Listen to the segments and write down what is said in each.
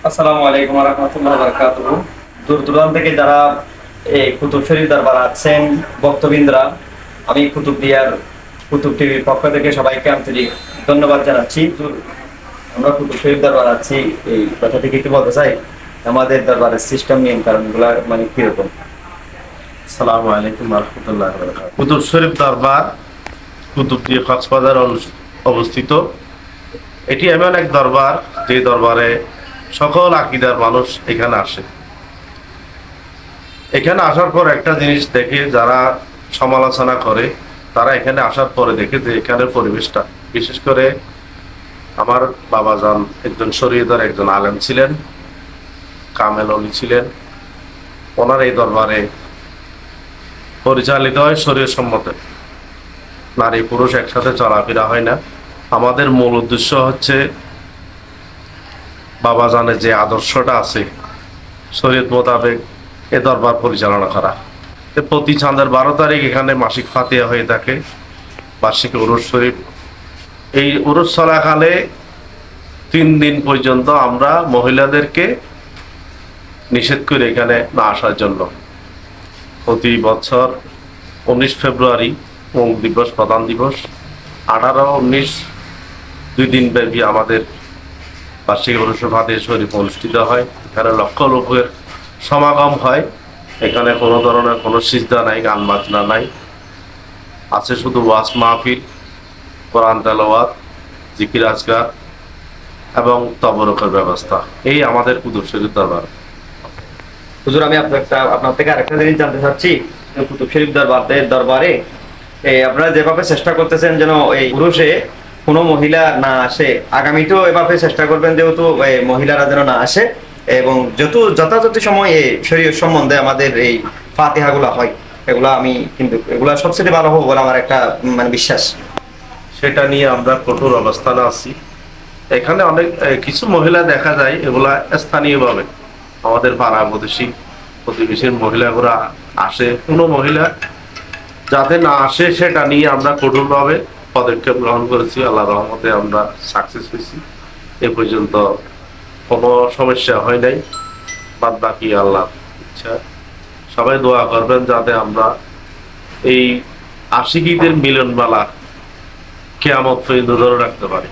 আসসালামু আলাইকুম ওয়া রাহমাতুল্লাহি ওয়া বারাকাতুহু। দূর দূরান্ত থেকে যারা এই কুতুব শরীফ দরবার আছেন ভক্তবৃন্দরা, আমি কুতুব টিভির পক্ষ থেকে সবাইকে আন্তরিক ধন্যবাদ জানাচ্ছি। আমরা কুতুব শরীফ দরবার আছি, এই কথা থেকে একটু বলতে চাই আমাদের দরবারের সিস্টেম নিয়ম কারণগুলো মানে কিরকম। আসসালামু আলাইকুম ওয়া রাহমাতুল্লাহি ওয়া বারাকাতুহু। কুতুব শরীফ দরবার কুতুবদিয়া কক্সবাজার অবস্থিত। এটি এমন এক দরবার যে দরবারে সকল আকীদার মানুষ এখানে আসে। এখানে আসার পর একটা জিনিস দেখে যারা সমালোচনা করে, তারা এখানে আসার পরে দেখে যে এখানের পরিবেশটা, বিশেষ করে আমার বাবাজান একজন শরীয়তের একজন আলেম ছিলেন, কামেল অলি ছিলেন। ওনার এই দরবারে পরিচালিত হয় শরীয়ত সম্মতে, নারী পুরুষ একসাথে চলাফেরা হয় না। আমাদের মূল উদ্দেশ্য হচ্ছে বাবাজানের যে আদর্শটা আছে শরীয়ত মোতাবেক এ দরবার পরিচালনা করা। প্রতি চাঁদের 12 তারিখ এখানে মাসিক ফাতিহা হয়ে থাকে, বার্ষিক উরুস শরীফ। এই উরুস চলাকালে 3 দিন পর্যন্ত আমরা মহিলাদেরকে নিষেধ করে এখানে না আসার জন্য। প্রতি বছর 19 ফেব্রুয়ারি মঙ্গল দিবস, প্রধান দিবস, 18-19 2 দিন ব্যাপী আমাদের বার্ষিক উরুস ফাতিহা শরীফ অনুষ্ঠিত হয়। এখানে লক্ষ লোকের সমাগম হয়। এখানে কোনো ধরনের কোনো সিজদা নাই, গান বাজনা নাই, আছে শুধু ওয়াজ মাহফিল, কোরআন তেলাওয়াত, জিকির আজকার এবং তবরকের ব্যবস্থা। এই আমাদের কুতুব শরীফ দরবার। হুজুর, আমি আপনার থেকে আরেকটা জিনিস জানতে চাচ্ছি। কুতুব শরীফ দরবারে আপনারা যেভাবে চেষ্টা করতেছেন যেন এই পুরুষে কোনো মহিলা না আসে, আগামীতেও এভাবে চেষ্টা করবেন যেহেতু মহিলারা যেন না আসে, এবং যথাযথ সময়ে শরীয়ত সম্বন্ধে আমাদের এই ফাতিহাগুলো হয়, এগুলা সবচেয়ে ভালো হবে বলে আমার একটা মানে বিশ্বাস। সেটা নিয়ে আমরা কঠোর অবস্থানে আছি। এখানে অনেক কিছু মহিলা দেখা যায়, এগুলা স্থানীয়ভাবে আমাদের পাড়া প্রতিবেশীর মহিলাগুলা আসে। কোনো মহিলা যাতে না আসে সেটা নিয়ে আমরা কঠোরভাবে পদক্ষেপ গ্রহণ করেছি। আল্লাহ রহমতে আমরা সাকসেস হয়েছি। এ পর্যন্ত কোনো সমস্যা হয় নাই, বাদ বাকি আল্লাহ ইচ্ছা। সবাই দোয়া করবেন যাতে আমরা এই আশিকীদের মিলনবেলা কিয়ামত পর্যন্ত ধরে রাখতে পারি।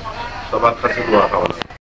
সবার কাছে দোয়া কামনা।